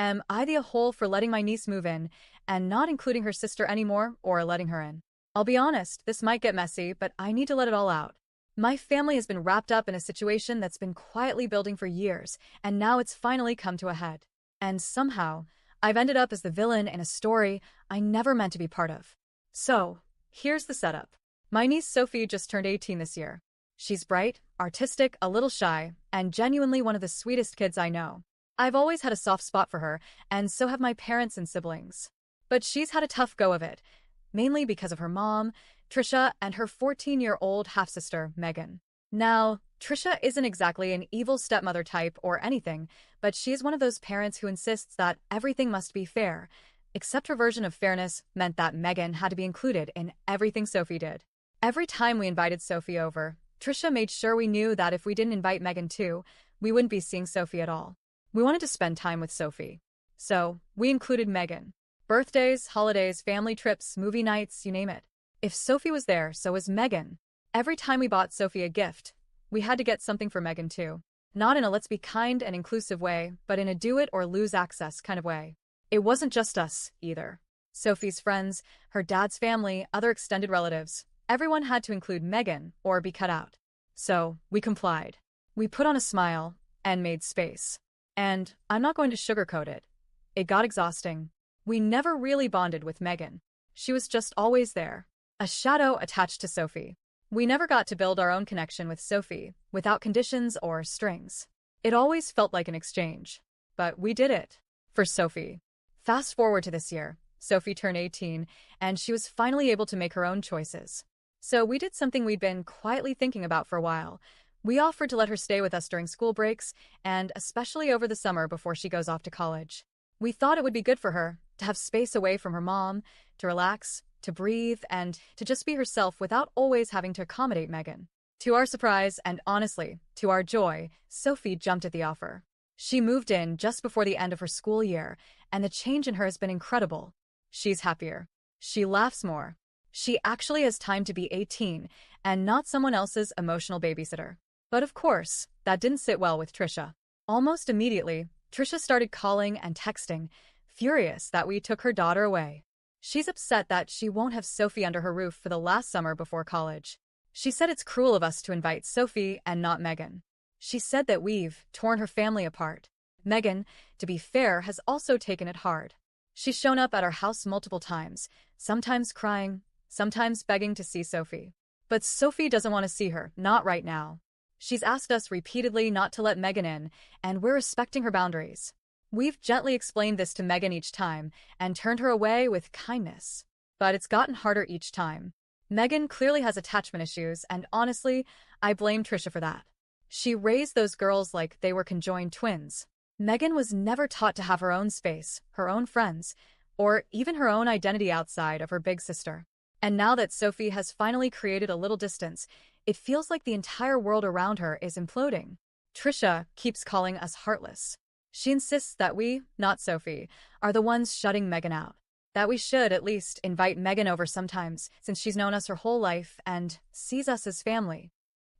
Am I the a-hole for letting my niece move in and not including her sister anymore or letting her in? I'll be honest, this might get messy, but I need to let it all out. My family has been wrapped up in a situation that's been quietly building for years, and now it's finally come to a head. And somehow, I've ended up as the villain in a story I never meant to be part of. So, here's the setup. My niece Sophie just turned 18 this year. She's bright, artistic, a little shy, and genuinely one of the sweetest kids I know. I've always had a soft spot for her, and so have my parents and siblings. But she's had a tough go of it, mainly because of her mom, Trisha, and her 14-year-old half-sister, Megan. Now, Trisha isn't exactly an evil stepmother type or anything, but she's one of those parents who insists that everything must be fair, except her version of fairness meant that Megan had to be included in everything Sophie did. Every time we invited Sophie over, Trisha made sure we knew that if we didn't invite Megan too, we wouldn't be seeing Sophie at all. We wanted to spend time with Sophie. So, we included Megan. Birthdays, holidays, family trips, movie nights, you name it. If Sophie was there, so was Megan. Every time we bought Sophie a gift, we had to get something for Megan too. Not in a let's be kind and inclusive way, but in a do it or lose access kind of way. It wasn't just us, either. Sophie's friends, her dad's family, other extended relatives, everyone had to include Megan or be cut out. So, we complied. We put on a smile and made space. And I'm not going to sugarcoat it. It got exhausting. We never really bonded with Megan. She was just always there, a shadow attached to Sophie. We never got to build our own connection with Sophie, without conditions or strings. It always felt like an exchange. But we did it. For Sophie. Fast forward to this year. Sophie turned 18, and she was finally able to make her own choices. So we did something we'd been quietly thinking about for a while. We offered to let her stay with us during school breaks, and especially over the summer before she goes off to college. We thought it would be good for her to have space away from her mom, to relax, to breathe, and to just be herself without always having to accommodate Megan. To our surprise, and honestly, to our joy, Sophie jumped at the offer. She moved in just before the end of her school year, and the change in her has been incredible. She's happier. She laughs more. She actually has time to be 18, and not someone else's emotional babysitter. But of course, that didn't sit well with Trisha. Almost immediately, Trisha started calling and texting, furious that we took her daughter away. She's upset that she won't have Sophie under her roof for the last summer before college. She said it's cruel of us to invite Sophie and not Megan. She said that we've torn her family apart. Megan, to be fair, has also taken it hard. She's shown up at our house multiple times, sometimes crying, sometimes begging to see Sophie. But Sophie doesn't want to see her, not right now. She's asked us repeatedly not to let Megan in, and we're respecting her boundaries. We've gently explained this to Megan each time and turned her away with kindness. But it's gotten harder each time. Megan clearly has attachment issues, and honestly, I blame Trisha for that. She raised those girls like they were conjoined twins. Megan was never taught to have her own space, her own friends, or even her own identity outside of her big sister. And now that Sophie has finally created a little distance, it feels like the entire world around her is imploding. Trisha keeps calling us heartless. She insists that we, not Sophie, are the ones shutting Megan out. That we should at least invite Megan over sometimes, since she's known us her whole life and sees us as family.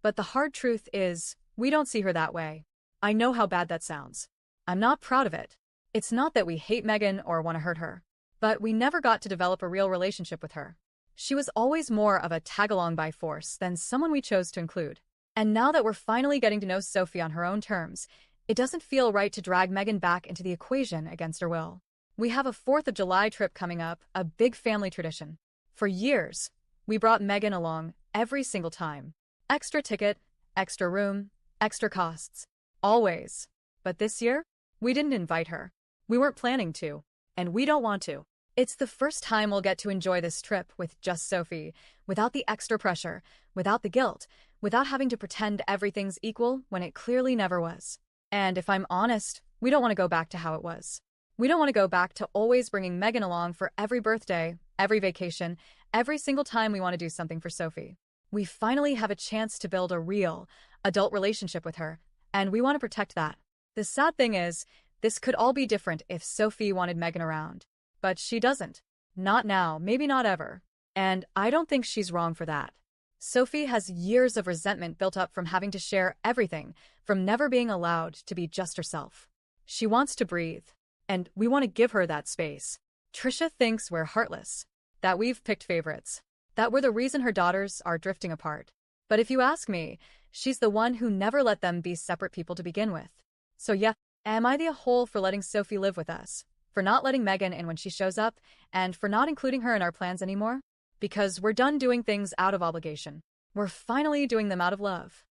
But the hard truth is, we don't see her that way. I know how bad that sounds. I'm not proud of it. It's not that we hate Megan or want to hurt her, but we never got to develop a real relationship with her. She was always more of a tag-along by force than someone we chose to include. And now that we're finally getting to know Sophie on her own terms, it doesn't feel right to drag Megan back into the equation against her will. We have a 4th of July trip coming up, a big family tradition. For years, we brought Megan along every single time. Extra ticket, extra room, extra costs. Always. But this year, we didn't invite her. We weren't planning to, and we don't want to. It's the first time we'll get to enjoy this trip with just Sophie, without the extra pressure, without the guilt, without having to pretend everything's equal when it clearly never was. And if I'm honest, we don't want to go back to how it was. We don't want to go back to always bringing Megan along for every birthday, every vacation, every single time we want to do something for Sophie. We finally have a chance to build a real, adult relationship with her, and we want to protect that. The sad thing is, this could all be different if Sophie wanted Megan around. But she doesn't. Not now, maybe not ever. And I don't think she's wrong for that. Sophie has years of resentment built up from having to share everything, from never being allowed to be just herself. She wants to breathe. and we want to give her that space. Trisha thinks we're heartless, that we've picked favorites, that we're the reason her daughters are drifting apart. But if you ask me, she's the one who never let them be separate people to begin with. So yeah, am I the a-hole for letting Sophie live with us? For not letting Megan in when she shows up, and for not including her in our plans anymore? Because we're done doing things out of obligation. We're finally doing them out of love.